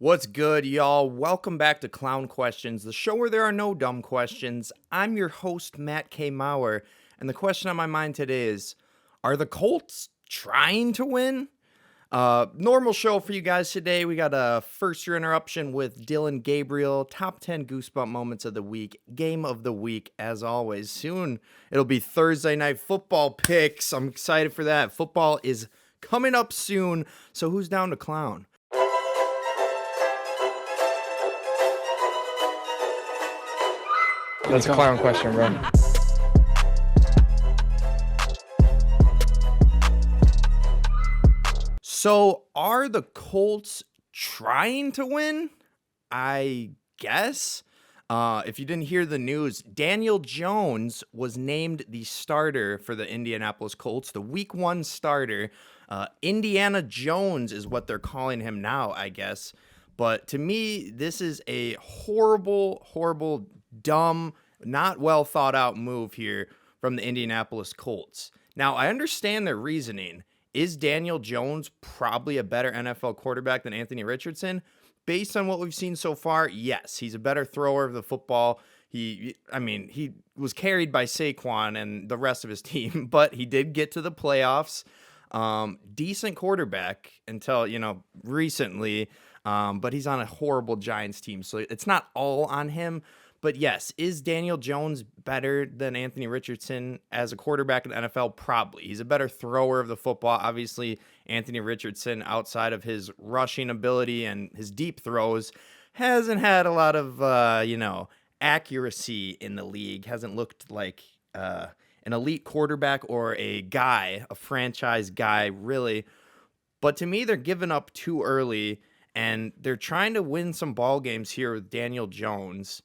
What's good, y'all? Welcome back to Clown Questions, the show where there are no dumb questions. I'm your host, Matt K. Maurer, and the question on my mind today is, are the Colts trying to win? Normal show for you guys today. We got a first-year interruption with Dillon, Gabriel, top 10 Goosebump moments of the week, game of the week, as always. Soon, it'll be Thursday Night Football picks. I'm excited for that. Football is coming up soon, so who's down to clown? That's a clown question, bro. So, are the Colts trying to win? I guess. If you didn't hear the news, Daniel Jones was named the starter for the Indianapolis Colts, the Week 1 starter. Indiana Jones is what they're calling him now, I guess. But to me, this is a horrible, dumb, not well thought out move here from the Indianapolis Colts. Now, I understand their reasoning. Is Daniel Jones probably a better NFL quarterback than Anthony Richardson? Based on what we've seen so far, yes. He's a better thrower of the football. He was carried by Saquon and the rest of his team, but he did get to the playoffs. Decent quarterback until, recently. But he's on a horrible Giants team, so it's not all on him. But yes, is Daniel Jones better than Anthony Richardson as a quarterback in the NFL? Probably. He's a better thrower of the football. Obviously, Anthony Richardson, outside of his rushing ability and his deep throws, hasn't had a lot of, accuracy in the league. Hasn't looked like an elite quarterback or a franchise guy, really. But to me, they're giving up too early, and they're trying to win some ball games here with Daniel Jones.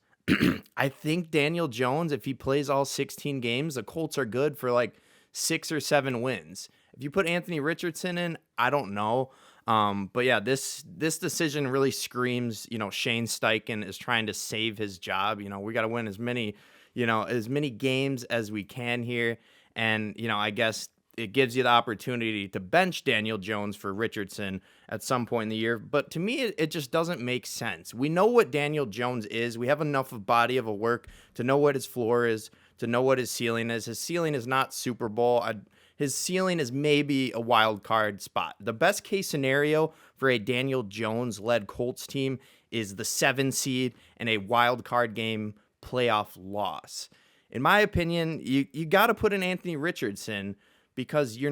I think Daniel Jones, if he plays all 16 games, the Colts are good for like 6 or 7 wins. If you put Anthony Richardson in, I don't know. But yeah, this decision really screams, Shane Steichen is trying to save his job. We got to win as many games as we can here. And, I guess it gives you the opportunity to bench Daniel Jones for Richardson at some point in the year. But to me, it just doesn't make sense. We know what Daniel Jones is. We have enough of body of a work to know what his floor is, to know what his ceiling is. His ceiling is not Super Bowl. His ceiling is maybe a wild card spot. The best case scenario for a Daniel Jones-led Colts team is the 7 seed and a wild card game playoff loss. In my opinion, you got to put in Anthony Richardson, because you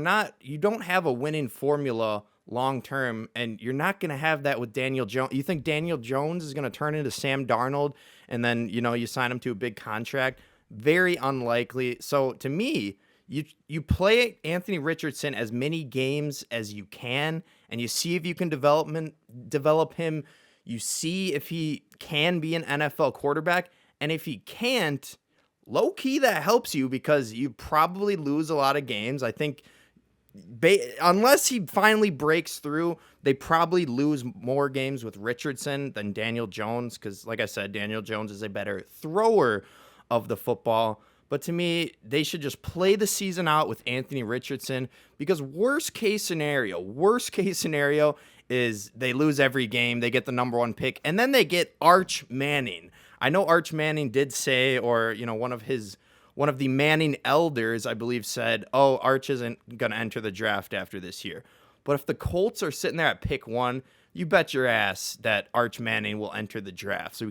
don't have a winning formula long term, and you're not going to have that with Daniel Jones. You think Daniel Jones is going to turn into Sam Darnold, and then you sign him to a big contract? Very unlikely. So to me, you play Anthony Richardson as many games as you can, and you see if you can develop him. You see if he can be an NFL quarterback, and if he can't, low key, that helps you because you probably lose a lot of games. I think unless he finally breaks through, they probably lose more games with Richardson than Daniel Jones because, like I said, Daniel Jones is a better thrower of the football. But to me, they should just play the season out with Anthony Richardson because worst case scenario is they lose every game, they get the number 1 pick, and then they get Arch Manning. I know Arch Manning did say, or one of the Manning elders, I believe, said, "Oh, Arch isn't going to enter the draft after this year." But if the Colts are sitting there at pick 1, you bet your ass that Arch Manning will enter the draft, so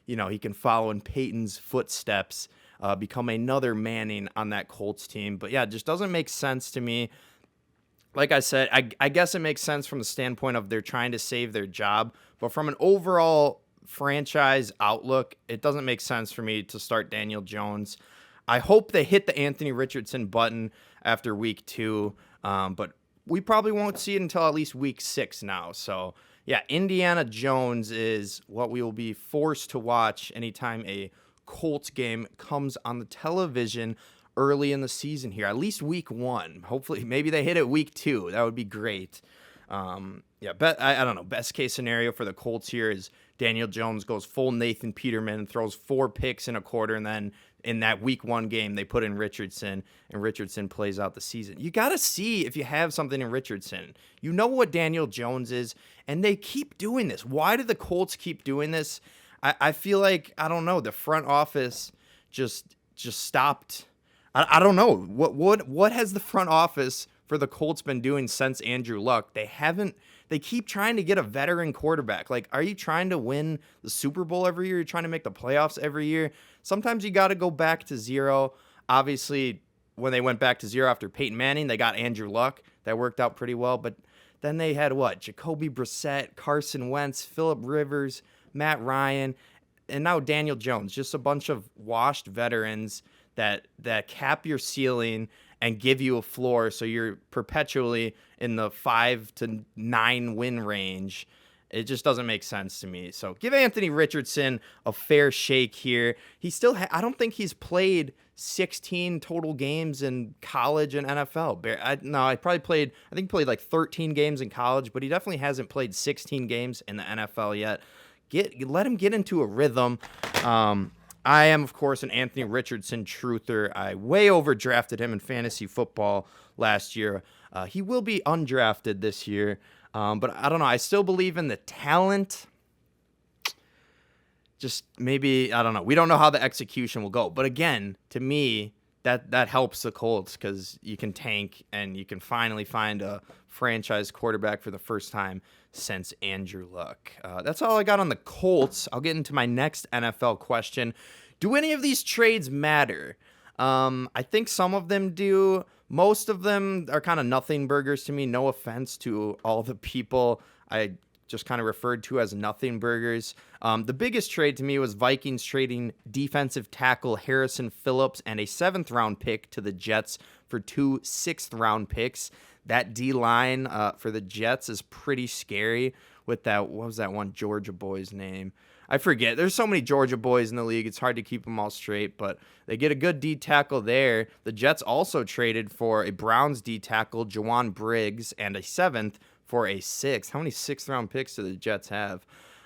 he can follow in Peyton's footsteps, become another Manning on that Colts team. But yeah, it just doesn't make sense to me. Like I said, I guess it makes sense from the standpoint of they're trying to save their job, but from an overall franchise outlook, it doesn't make sense for me to start Daniel Jones. I hope they hit the Anthony Richardson button after week 2, but we probably won't see it until at least week 6 now. So yeah, Indiana Jones is what we will be forced to watch anytime a Colts game comes on the television early in the season here, at least week 1. Hopefully, maybe they hit it week 2. That would be great. Yeah, I don't know. Best case scenario for the Colts here is Daniel Jones goes full Nathan Peterman, throws 4 picks in a quarter, and then in that week 1 game, they put in Richardson, and Richardson plays out the season. You got to see if you have something in Richardson. You know what Daniel Jones is, and they keep doing this. Why do the Colts keep doing this? I feel like, I don't know, the front office just stopped. I don't know. What has the front office for the Colts been doing since Andrew Luck? They keep trying to get a veteran quarterback. Like, are you trying to win the Super Bowl every year? You're trying to make the playoffs every year? Sometimes you got to go back to zero. Obviously, when they went back to zero after Peyton Manning, they got Andrew Luck. That worked out pretty well. But then they had what? Jacoby Brissett, Carson Wentz, Phillip Rivers, Matt Ryan, and now Daniel Jones. Just a bunch of washed veterans that cap your ceiling and give you a floor, so you're perpetually in the 5 to 9 win range. It just doesn't make sense to me. So give Anthony Richardson a fair shake here. He still, I don't think he's played 16 total games in college and NFL. I think he played like 13 games in college, but he definitely hasn't played 16 games in the NFL yet. Let him get into a rhythm. I am, of course, an Anthony Richardson truther. I way overdrafted him in fantasy football last year. He will be undrafted this year, but I don't know. I still believe in the talent. Just maybe, I don't know. We don't know how the execution will go. But again, to me, that helps the Colts because you can tank and you can finally find a franchise quarterback for the first time since Andrew Luck. That's all I got on the Colts. I'll get into my next NFL question. Do any of these trades matter? I think some of them do. Most of them are kind of nothing burgers to me. No offense to all the people I just kind of referred to as nothing burgers. The biggest trade to me was Vikings trading defensive tackle Harrison Phillips and a 7th round pick to the Jets for 2 6th round picks. That D-line for the Jets is pretty scary with that, what was that one Georgia boy's name? I forget. There's so many Georgia boys in the league. It's hard to keep them all straight, but they get a good D tackle there. The Jets also traded for a Browns D tackle, Jawan Briggs, and a 7th for a 6th. How many 6th round picks do the Jets have?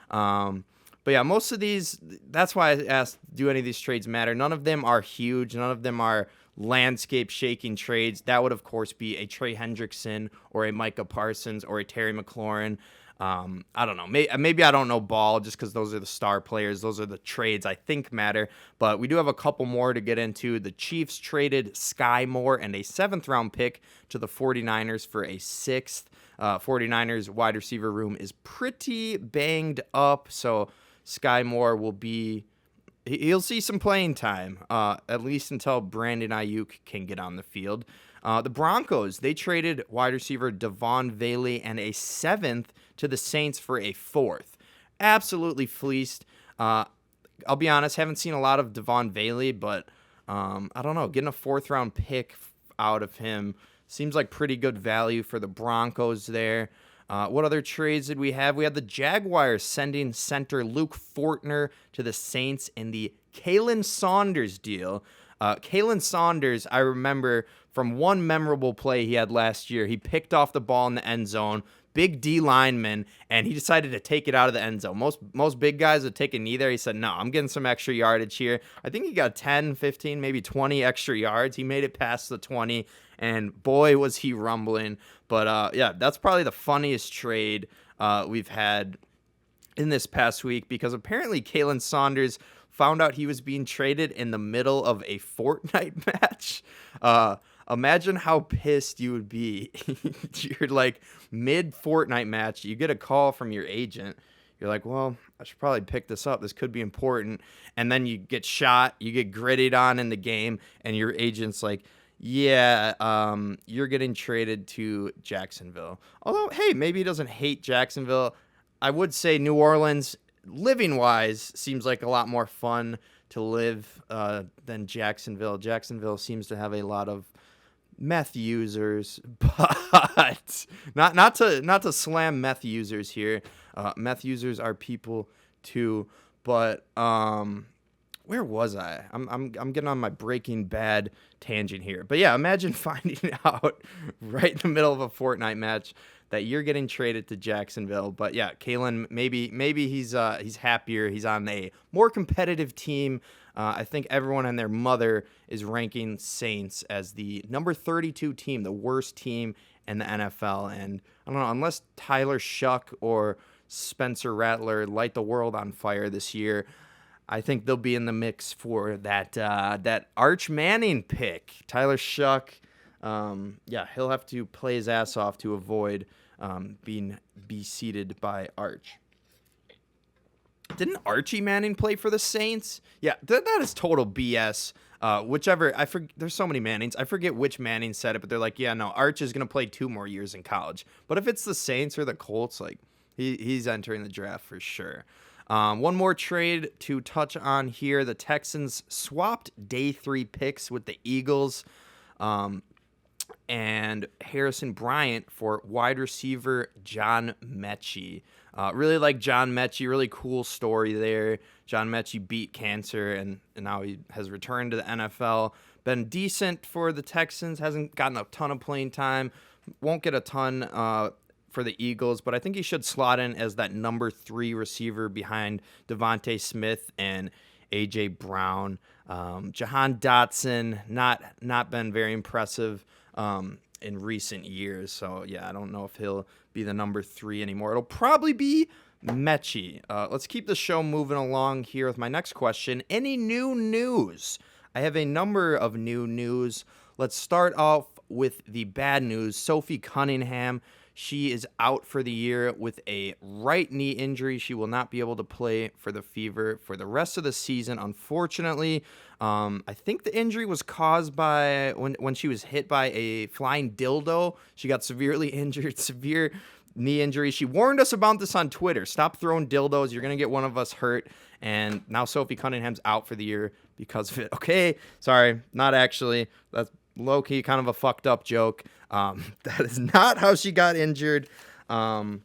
But yeah, most of these, that's why I asked, do any of these trades matter? None of them are huge. None of them are landscape shaking trades. That would, of course, be a Trey Hendrickson or a Micah Parsons or a Terry McLaurin. I don't know. Maybe I don't know ball just because those are the star players. Those are the trades I think matter. But we do have a couple more to get into. The Chiefs traded Sky Moore and a 7th round pick to the 49ers for a 6th. 49ers wide receiver room is pretty banged up. So Sky Moore he'll see some playing time, at least until Brandon Ayuk can get on the field. The Broncos, they traded wide receiver Devon Bailey and a 7th to the Saints for a 4th. Absolutely fleeced. I'll be honest, haven't seen a lot of Devon Bailey, but I don't know. Getting a 4th round pick out of him seems like pretty good value for the Broncos there. What other trades did we have? We had the Jaguars sending center Luke Fortner to the Saints in the Kalen Saunders deal. Kalen Saunders, I remember from one memorable play he had last year. He picked off the ball in the end zone, big D lineman, and he decided to take it out of the end zone. Most big guys would take a knee there. He said, no, I'm getting some extra yardage here. I think he got 10, 15, maybe 20 extra yards. He made it past the 20, and boy, was he rumbling. But yeah, that's probably the funniest trade we've had in this past week because apparently Kalen Saunders found out he was being traded in the middle of a Fortnite match. Imagine how pissed you would be. You're like mid-Fortnite match. You get a call from your agent. You're like, well, I should probably pick this up. This could be important. And then you get shot. You get gritted on in the game. And your agent's like, yeah, you're getting traded to Jacksonville. Although, hey, maybe he doesn't hate Jacksonville. I would say New Orleans, living-wise, seems like a lot more fun to live than Jacksonville. Jacksonville seems to have a lot of meth users, but not to slam meth users here. Meth users are people too, but what where was I? I'm getting on my Breaking Bad tangent here. But yeah, imagine finding out right in the middle of a Fortnite match that you're getting traded to Jacksonville. But yeah, Kalen, maybe he's happier. He's on a more competitive team. I think everyone and their mother is ranking Saints as the number 32 team, the worst team in the NFL. And I don't know, unless Tyler Shuck or Spencer Rattler light the world on fire this year, I think they'll be in the mix for that Arch Manning pick. Tyler Shuck, yeah, he'll have to play his ass off to avoid being beseated by Arch. Didn't Archie Manning play for the Saints? Yeah, that is total BS. Whichever, I forget, there's so many Mannings. I forget which Manning said it, but they're like, yeah, no, Arch is going to play 2 more years in college. But if it's the Saints or the Colts, like, he's entering the draft for sure. One more trade to touch on here. The Texans swapped day 3 picks with the Eagles and Harrison Bryant for wide receiver John Mechie. Really like John Mechie. Really cool story there. John Mechie beat cancer, and now he has returned to the NFL. Been decent for the Texans. Hasn't gotten a ton of playing time. Won't get a ton for the Eagles, but I think he should slot in as that number 3 receiver behind Devontae Smith and A.J. Brown. Jahan Dotson, not been very impressive in recent years. So, yeah, I don't know if he'll be the number 3 anymore. It'll probably be Mechie. Let's keep the show moving along here with my next question. Any new news? I have a number of new news. Let's start off with the bad news. Sophie Cunningham, she is out for the year with a right knee injury. She will not be able to play for the Fever for the rest of the season, unfortunately. I think the injury was caused by when she was hit by a flying dildo. She got severely injured, severe knee injury. She warned us about this on Twitter. Stop throwing dildos. You're going to get one of us hurt. And now Sophie Cunningham's out for the year because of it. Okay, sorry, not actually. That's low-key kind of a fucked up joke. That is not how she got injured. But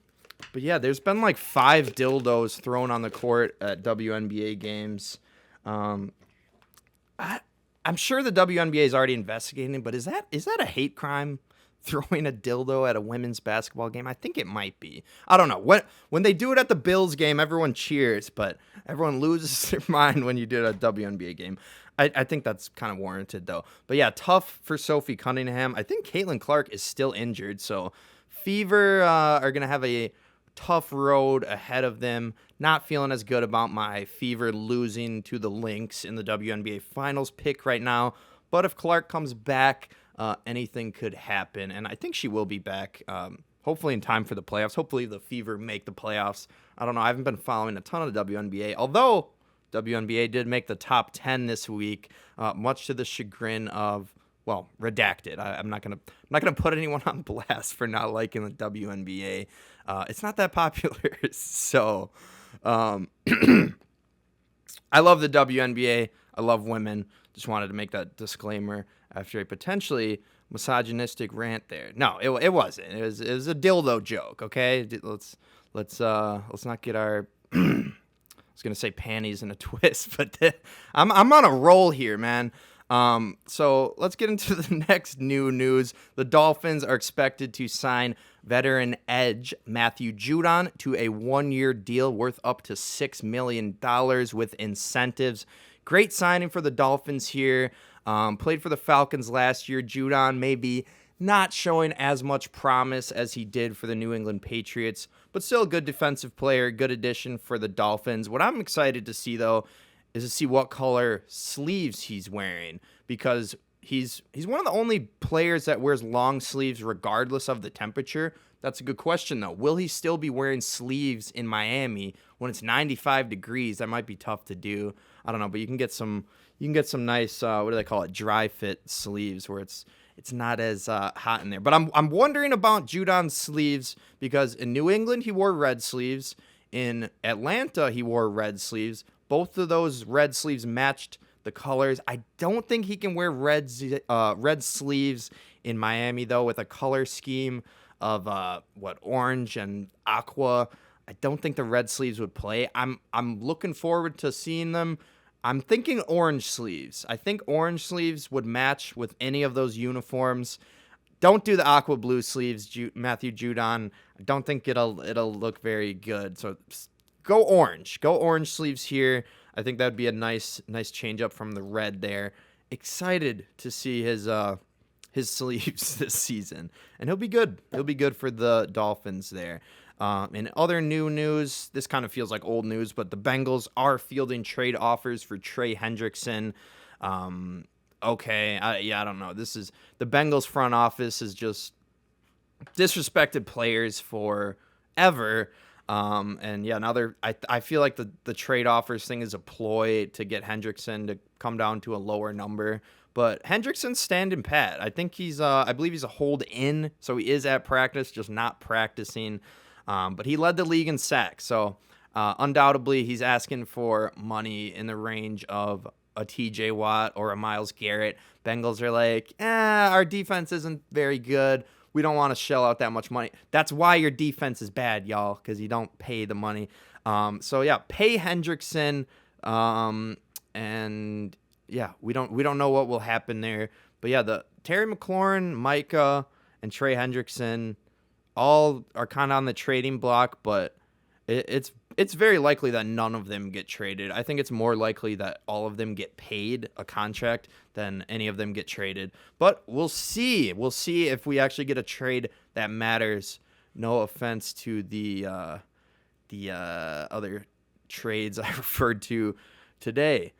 yeah, there's been like 5 dildos thrown on the court at WNBA games. I'm sure the WNBA is already investigating, but is that a hate crime? Throwing a dildo at a women's basketball game? I think it might be. I don't know. When they do it at the Bills game, everyone cheers, but everyone loses their mind when you do it at a WNBA game. I think that's kind of warranted, though. But yeah, tough for Sophie Cunningham. I think Caitlin Clark is still injured, so Fever are going to have a tough road ahead of them. Not feeling as good about my Fever losing to the Lynx in the WNBA Finals pick right now. But if Clark comes back, anything could happen, and I think she will be back, hopefully in time for the playoffs. Hopefully the Fever make the playoffs. I don't know. I haven't been following a ton of the WNBA, although WNBA did make the top 10 this week, much to the chagrin of, well, redacted. I'm not gonna put anyone on blast for not liking the WNBA. It's not that popular, so I love the WNBA. I love women. Just wanted to make that disclaimer after a potentially misogynistic rant there. No, it wasn't. It was a dildo joke. Okay, let's not get our I was gonna say panties in a twist, but I'm on a roll here, man. So let's get into the next new news. The Dolphins are expected to sign veteran edge Matthew Judon to a 1-year deal worth up to $6 million with incentives. Great signing for the Dolphins here. Played for the Falcons last year. Judon maybe not showing as much promise as he did for the New England Patriots, but still a good defensive player, good addition for the Dolphins. What I'm excited to see, though, is to see what color sleeves he's wearing, because he's one of the only players that wears long sleeves regardless of the temperature. That's a good question, though. Will he still be wearing sleeves in Miami when it's 95 degrees? That might be tough to do. I don't know, but you can get some nice what do they call it, dry fit sleeves where it's not as hot in there. But I'm wondering about Judon's sleeves, because in New England he wore red sleeves. In Atlanta he wore red sleeves. Both of those red sleeves matched the colors. I don't think he can wear red sleeves in Miami, though, with a color scheme of orange and aqua. I don't think the red sleeves would play. I'm looking forward to seeing them. I'm thinking orange sleeves. I think orange sleeves would match with any of those uniforms. Don't do the aqua blue sleeves, Matthew Judon. I don't think it'll look very good. So go orange. Go orange sleeves here. I think that'd be a nice change up from the red there. Excited to see his sleeves this season, and he'll be good. He'll be good for the Dolphins there. In other new news, this kind of feels like old news, but the Bengals are fielding trade offers for Trey Hendrickson. Okay, I don't know. This is the Bengals front office has just disrespected players forever. And yeah, I feel like the trade offers thing is a ploy to get Hendrickson to come down to a lower number. But Hendrickson's standing pat. I think I believe he's a hold in, so he is at practice, just not practicing. But he led the league in sacks, so undoubtedly he's asking for money in the range of a TJ Watt or a Myles Garrett. Bengals are like, our defense isn't very good. We don't want to shell out that much money. That's why your defense is bad, y'all, because you don't pay the money. So yeah, pay Hendrickson, and yeah, we don't know what will happen there. But yeah, the Terry McLaurin, Micah, and Trey Hendrickson all are kind of on the trading block, but it's very likely that none of them get traded. I think it's more likely that all of them get paid a contract than any of them get traded. But we'll see. We'll see if we actually get a trade that matters. No offense to the other trades I referred to today.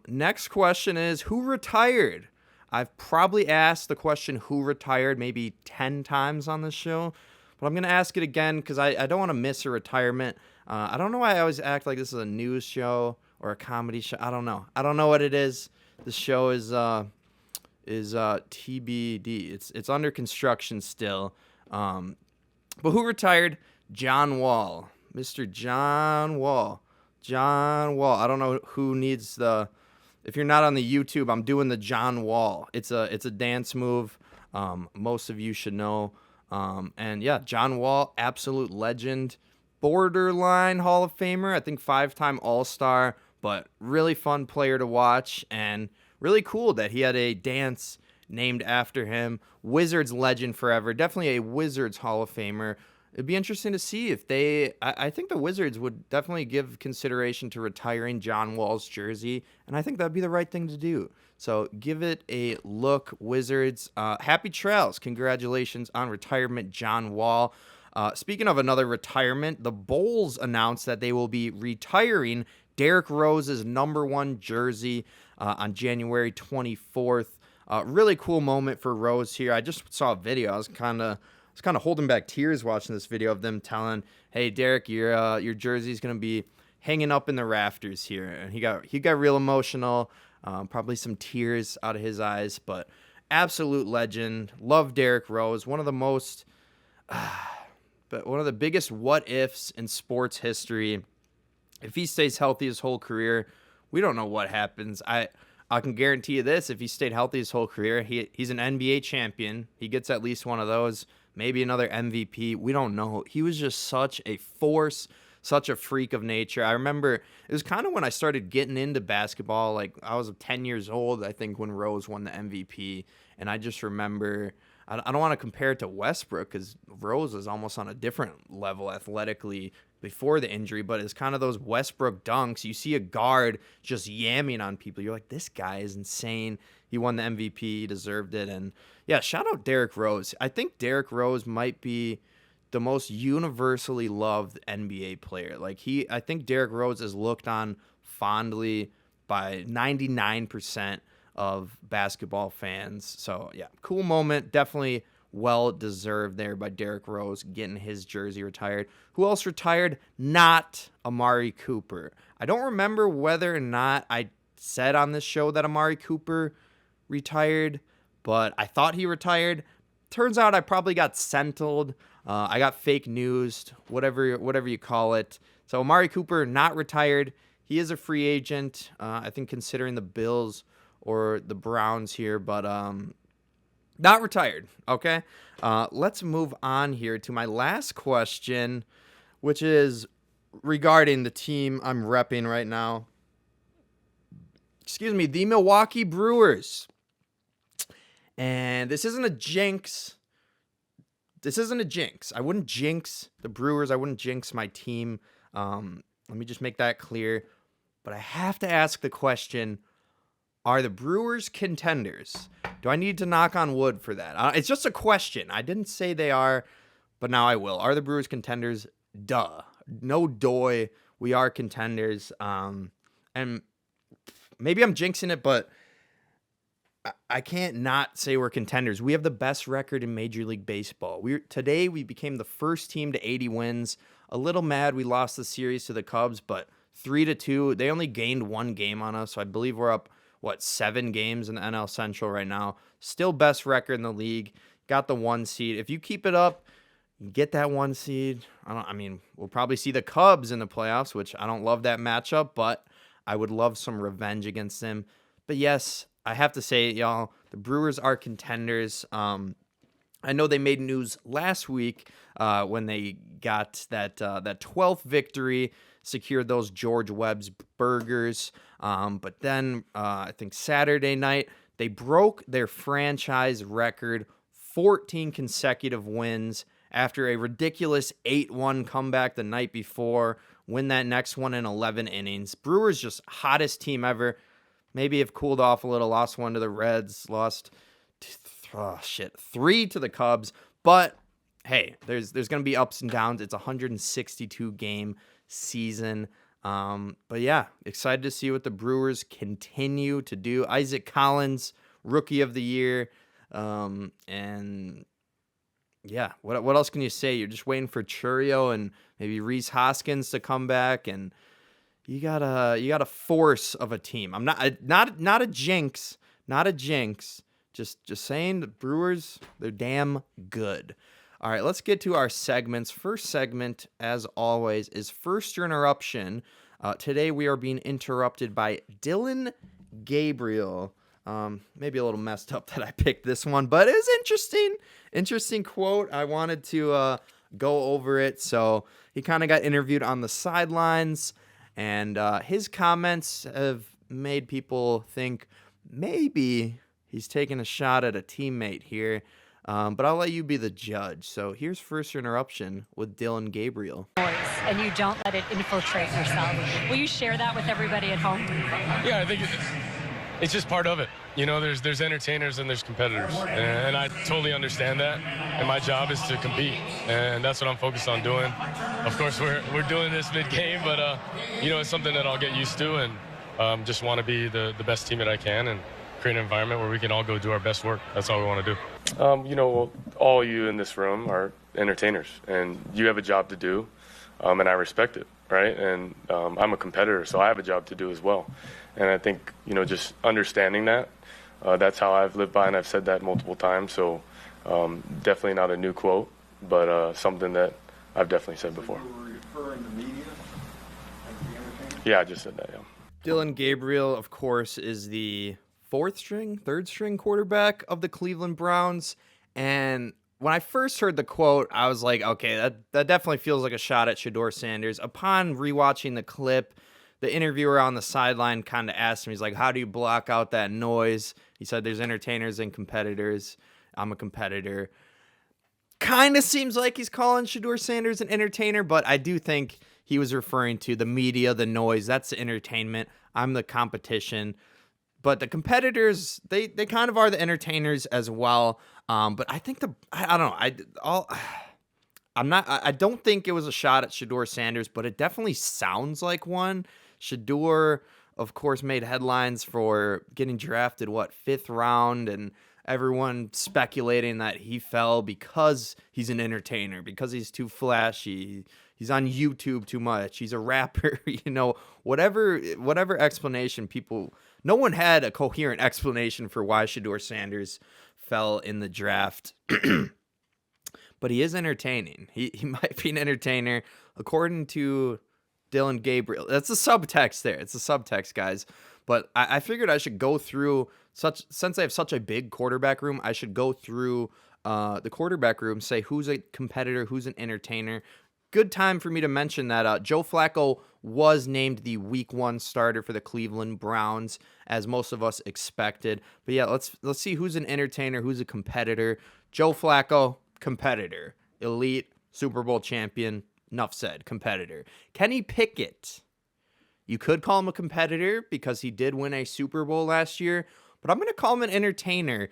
Next question is, who retired? I've probably asked the question, who retired, maybe 10 times on this show. But I'm going to ask it again because I don't want to miss a retirement. I don't know why I always act like this is a news show or a comedy show. I don't know. I don't know what it is. The show is TBD. It's under construction still. But who retired? John Wall. Mr. John Wall. John Wall. I don't know who needs the... If you're not on the YouTube, I'm doing the John Wall. It's a dance move. Most of you should know. And yeah, John Wall, absolute legend, borderline Hall of Famer. I think 5-time All-Star, but really fun player to watch, and really cool that he had a dance named after him. Wizards legend forever. Definitely a Wizards Hall of Famer. It'd be interesting to see if I think the Wizards would definitely give consideration to retiring John Wall's jersey, and I think that'd be the right thing to do. So give it a look, Wizards. Happy trails. Congratulations on retirement, John Wall. Speaking of another retirement, the Bulls announced that they will be retiring Derrick Rose's #1 jersey on January 24th. Really cool moment for Rose here. I just saw a video. I was kind of holding back tears watching this video of them telling, "Hey, Derrick, your jersey's gonna be hanging up in the rafters here." And he got real emotional, probably some tears out of his eyes. But absolute legend. Love Derrick Rose. One of the biggest what ifs in sports history. If he stays healthy his whole career, we don't know what happens. I can guarantee you this: if he stayed healthy his whole career, he's an NBA champion. He gets at least one of those. Maybe another MVP. We don't know. He was just such a force, such a freak of nature. I remember it was kind of when I started getting into basketball. Like I was 10 years old, I think, when Rose won the MVP. And I just remember, I don't want to compare it to Westbrook because Rose was almost on a different level athletically before the injury, but it's kind of those Westbrook dunks. You see a guard just yamming on people. You're like, this guy is insane. He won the MVP. He deserved it. And yeah, shout out Derrick Rose. I think Derrick Rose might be the most universally loved NBA player. I think Derrick Rose is looked on fondly by 99% of basketball fans. So yeah, cool moment. Definitely well deserved there by Derrick Rose getting his jersey retired. Who else retired? Not Amari Cooper. I don't remember whether or not I said on this show that Amari Cooper retired, but I thought he retired. Turns out I probably got sentled. I got fake news, whatever you call it. So Amari Cooper not retired. He is a free agent. I think considering the Bills or the Browns here, but not retired. Okay. Let's move on here to my last question, which is regarding the team I'm repping right now. the Milwaukee Brewers. And this isn't a jinx. I wouldn't jinx the Brewers. I wouldn't jinx my team. Let me just make that clear. But I have to ask the question, are the Brewers contenders? Do I need to knock on wood for that? It's just a question. I didn't say they are, but now I will. Are the Brewers contenders? Duh. No doy. We are contenders. And maybe I'm jinxing it, but I can't not say we're contenders. We have the best record in Major League Baseball. Today we became the first team to 80 wins. A little mad we lost the series to the Cubs, but 3-2. They only gained one game on us, so I believe we're up, 7 games in the NL Central right now. Still best record in the league. Got the 1 seed. If you keep it up, get that 1 seed. We'll probably see the Cubs in the playoffs, which I don't love that matchup, but I would love some revenge against them. But yes, I have to say, y'all, the Brewers are contenders. I know they made news last week when they got that 12th victory, secured those George Webb's burgers. But then I think Saturday night, they broke their franchise record, 14 consecutive wins after a ridiculous 8-1 comeback the night before, win that next one in 11 innings. Brewers just hottest team ever. Maybe have cooled off a little, lost 1 to the Reds, lost 3 to the Cubs. But hey, there's going to be ups and downs. It's a 162 game season. But yeah, excited to see what the Brewers continue to do. Isaac Collins, Rookie of the Year. And yeah, what else can you say? You're just waiting for Churio and maybe Rhys Hoskins to come back, and you got a force of a team. I'm not a jinx, Just saying the Brewers, they're damn good. All right, let's get to our segments. First segment, as always, is First Interruption. Today we are being interrupted by Dillon Gabriel. Maybe a little messed up that I picked this one, but it was interesting. Interesting quote. I wanted to go over it. So he kind of got interviewed on the sidelines, and his comments have made people think maybe he's taking a shot at a teammate here. But I'll let you be the judge. So here's First Interruption with Dillon Gabriel. And you don't let it infiltrate yourself. Will you share that with everybody at home? Yeah, I think it's just part of it. You know, there's entertainers and there's competitors, and I totally understand that. And my job is to compete, and that's what I'm focused on doing. Of course, we're doing this mid-game, but it's something that I'll get used to, and just want to be the best team that I can and create an environment where we can all go do our best work. That's all we want to do. All you in this room are entertainers, and you have a job to do, and I respect it, right? And I'm a competitor, so I have a job to do as well. And I think, just understanding that, that's how I've lived by, and I've said that multiple times. So definitely not a new quote, but something that I've definitely said before. You were referring to media as the entertainers? Yeah, I just said that, yeah. Dillon Gabriel, of course, is the third string quarterback of the Cleveland Browns. And when I first heard the quote, I was like, okay, that definitely feels like a shot at Shedeur Sanders. Upon rewatching the clip, the interviewer on the sideline kind of asked him, he's like, how do you block out that noise? He said, there's entertainers and competitors. I'm a competitor. Kind of seems like he's calling Shedeur Sanders an entertainer, but I do think he was referring to the media, the noise. That's the entertainment. I'm the competition. But the competitors, they kind of are the entertainers as well. But I think I don't know. I don't think it was a shot at Shedeur Sanders, but it definitely sounds like one. Shedeur, of course, made headlines for getting drafted, 5th round, and everyone speculating that he fell because he's an entertainer, because he's too flashy, he's on YouTube too much, he's a rapper, whatever explanation no one had a coherent explanation for why Shedeur Sanders fell in the draft. But he is entertaining. He might be an entertainer, according to Dillon Gabriel. That's a subtext there. It's a subtext, guys. But I figured I should go through since I have such a big quarterback room, I should go through the quarterback room, say who's a competitor, who's an entertainer. good time for me to mention that Joe Flacco was named the Week 1 starter for the Cleveland Browns, as most of us expected. But yeah, let's see who's an entertainer, who's a competitor. Joe Flacco, competitor. Elite, Super Bowl champion, enough said, competitor. Kenny Pickett, you could call him a competitor because he did win a Super Bowl last year, but I'm going to call him an entertainer,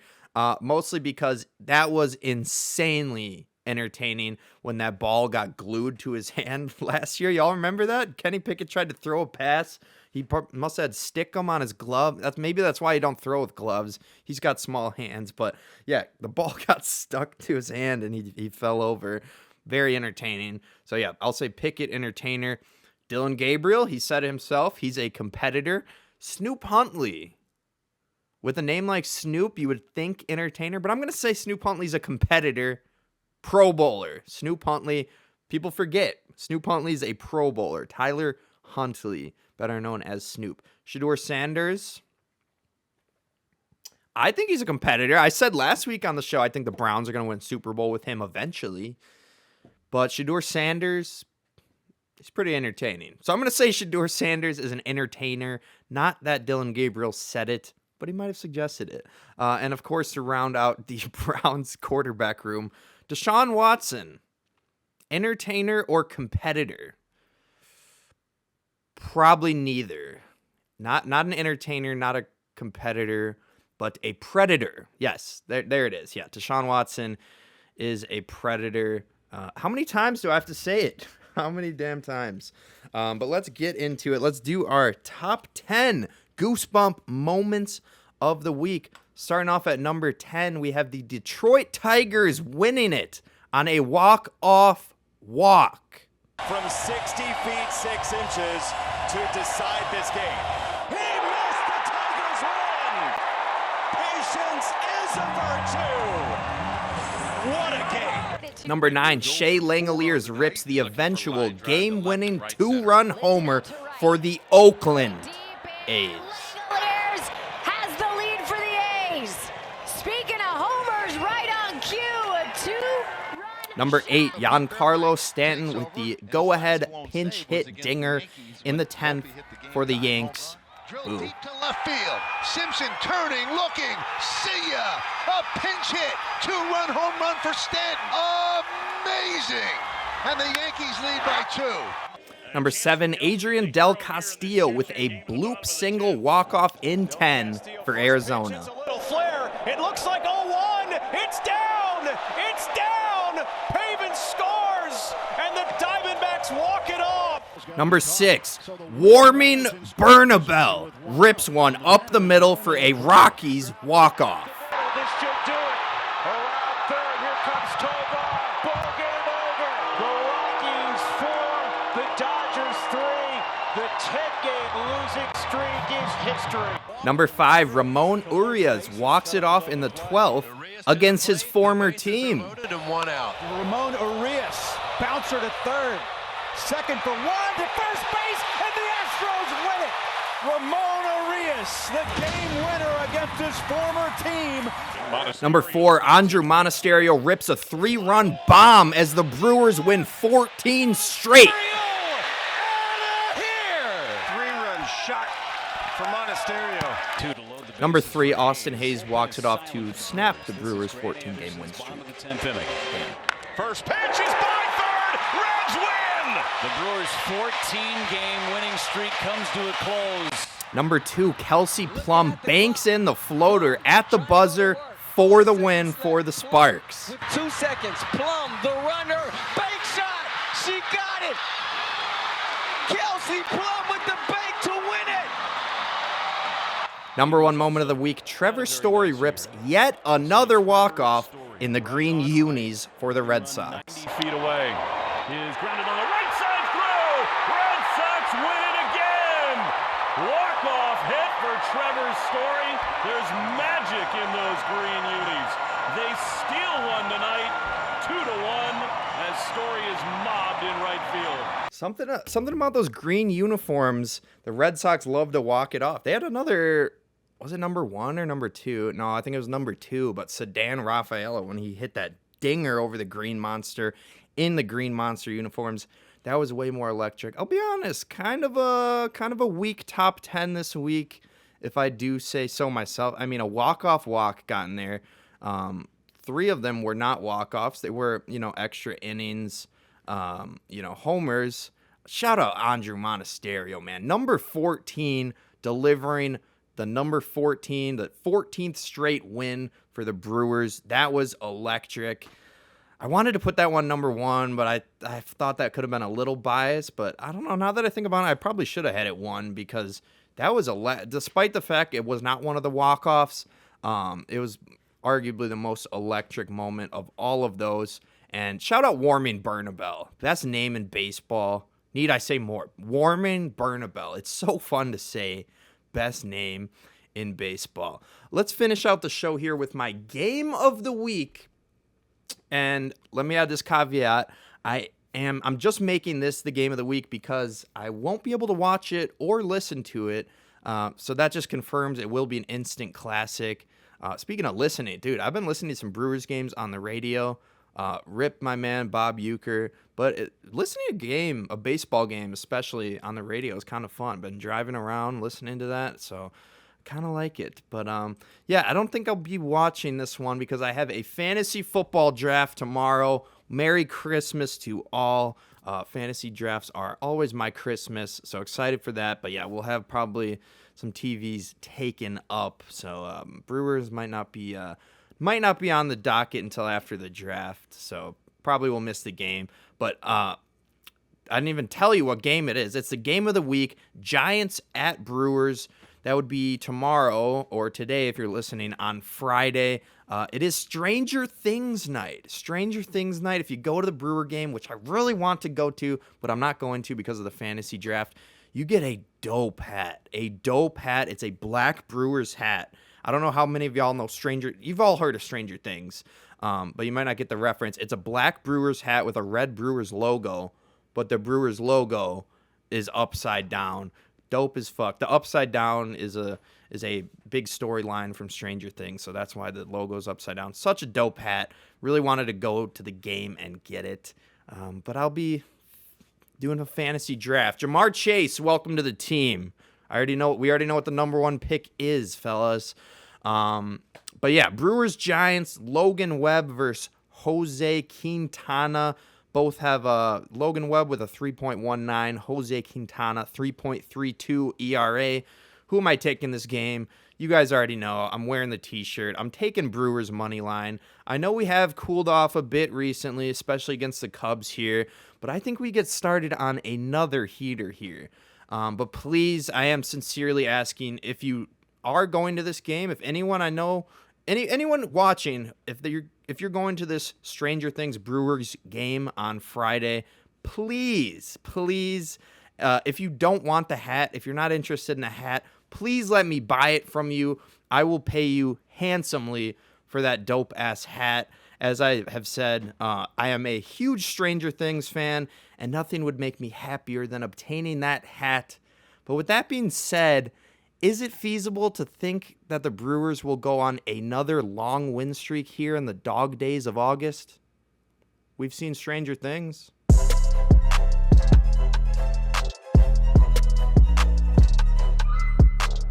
mostly because that was insanely entertaining when that ball got glued to his hand last year. Y'all remember that? Kenny Pickett tried to throw a pass. He must have had stickum on his glove. Maybe that's why he don't throw with gloves. He's got small hands. But yeah, the ball got stuck to his hand and he fell over. Very entertaining. So yeah, I'll say Pickett, entertainer. Dillon Gabriel, he said it himself. He's a competitor. Snoop Huntley. With a name like Snoop, you would think entertainer, but I'm going to say Snoop Huntley's a competitor. Pro Bowler. Snoop Huntley. People forget. Snoop Huntley's a Pro Bowler. Tyler Huntley, better known as Snoop. Shedeur Sanders. I think he's a competitor. I said last week on the show, I think the Browns are going to win Super Bowl with him eventually. But Shedeur Sanders, he's pretty entertaining. So I'm going to say Shedeur Sanders is an entertainer. Not that Dillon Gabriel said it, but he might have suggested it. And of course, to round out the Browns quarterback room, Deshaun Watson, entertainer or competitor? Probably neither. Not an entertainer, not a competitor, but a predator. Yes, there it is. Yeah, Deshaun Watson is a predator. How many times do I have to say it? How many damn times? But let's get into it. Let's do our top 10 Goosebump moments of the week. Starting off at number 10, we have the Detroit Tigers winning it on a walk-off walk. From 60 feet 6 inches to decide this game. He missed, the Tigers win! Patience is a virtue! What a game! Number 9, Shea Langoliers rips the eventual game-winning 2-run homer for the Oakland A's. Langoliers has the lead for the A's. Speaking of homers, right on cue, a 2-run. Number 8, Giancarlo Stanton with the go-ahead pinch hit dinger in the 10th for the Yanks. Drilled deep to left field. Simpson turning, looking. See ya! A pinch hit. 2-run home run for Stanton. Amazing! And the Yankees lead by 2. Number 7, Adrian Del Castillo with a bloop single walk-off in 10 for Arizona. A little flare. It looks like 0-1. It's down. It's down. Pavin scores, and the Diamondbacks walk it off. Number 6, Warming Bernabel rips one up the middle for a Rockies walk-off. This should do it. Around third, here comes Tovar. Ball game over. The Rockies 4, the Dodgers 3. The 10-game losing streak is history. Number 5, Ramon Urias walks it off in the 12th against his former team. Ramon Urias, bouncer to third. Second for 1 to first base, and the Astros win it. Ramon Urias, the game winner against his former team. Number 4, Andrew Monasterio rips a 3-run bomb as the Brewers win 14 straight. Three-run shot for Monasterio. Number 3, Austin Hayes walks it off to snap the Brewers' 14-game win streak. First pitch is by third. Reds win. The Brewers' 14-game winning streak comes to a close. Number 2, Kelsey Plum banks in the floater at the buzzer for the win for the Sparks. 2 seconds, Plum, the runner, bank shot, she got it! Kelsey Plum with the bank to win it! Number 1 moment of the week, Trevor Story rips yet another walk-off in the green unis for the Red Sox. Feet away. He is grounded on the right side throw. Red Sox win it again. Walk-off hit for Trevor Story. There's magic in those green unis. They steal one tonight, 2-1, as Story is mobbed in right field. Something about those green uniforms. The Red Sox love to walk it off. They had another, was it number 1 or number 2? No, I think it was number 2, but Sedan Rafaela when he hit that dinger over the green monster in the Green Monster uniforms. That was way more electric. I'll be honest, kind of a weak top 10 this week, if I do say so myself. I mean, a walk-off walk got in there. 3 of them were not walk-offs. They were, extra innings, homers. Shout out Andrew Monasterio, man. Number 14, delivering the number 14, the 14th straight win for the Brewers. That was electric. I wanted to put that one number 1, but I thought that could have been a little biased. But I don't know. Now that I think about it, I probably should have had it 1 because that was despite the fact it was not one of the walk-offs, it was arguably the most electric moment of all of those. And shout out Warming Bernabel. Best name in baseball. Need I say more? Warming Bernabel. It's so fun to say. Best name in baseball. Let's finish out the show here with my game of the week. And let me add this caveat. I'm just making this the game of the week because I won't be able to watch it or listen to it. So that just confirms it will be an instant classic. Speaking of listening, dude, I've been listening to some Brewers games on the radio. Rip my man Bob Uecker. But listening to a baseball game, especially on the radio, is kind of fun. Been driving around listening to that, so kind of like it. But yeah, I don't think I'll be watching this one because I have a fantasy football draft tomorrow. Merry Christmas to all. Fantasy drafts are always my Christmas, so excited for that. But yeah, we'll have probably some TVs taken up, so Brewers might not be on the docket until after the draft, so probably will miss the game. But I didn't even tell you what game it is. It's the game of the week, Giants at Brewers. That would be tomorrow or today if you're listening on Friday. It is Stranger Things night. Stranger Things night. If you go to the Brewer game, which I really want to go to, but I'm not going to because of the fantasy draft, you get a dope hat. A dope hat. It's a black Brewers hat. I don't know how many of y'all know You've all heard of Stranger Things, but you might not get the reference. It's a black Brewers hat with a red Brewers logo, but the Brewers logo is upside down. Dope as fuck. The upside down is a big storyline from Stranger Things, so that's why the logo's upside down. Such a dope hat. Really wanted to go to the game and get it, but I'll be doing a fantasy draft. Jamar Chase, welcome to the team. We already know what the number 1 pick is, fellas. But yeah, Brewers Giants, Logan Webb versus Jose Quintana. Both have Logan Webb with a 3.19, Jose Quintana 3.32 ERA. Who am I taking this game? You guys already know. I'm wearing the t-shirt. I'm taking Brewers money line. I know we have cooled off a bit recently, especially against the Cubs here, but I think we get started on another heater here. But please, I am sincerely asking if you are going to this game, if anyone I know, anyone watching, if you're going to this Stranger Things Brewers game on Friday, please, if you don't want the hat, if you're not interested in the hat, please let me buy it from you. I will pay you handsomely for that dope-ass hat. As I have said, I am a huge Stranger Things fan, and nothing would make me happier than obtaining that hat. But with that being said, is it feasible to think that the Brewers will go on another long win streak here in the dog days of August? We've seen stranger things.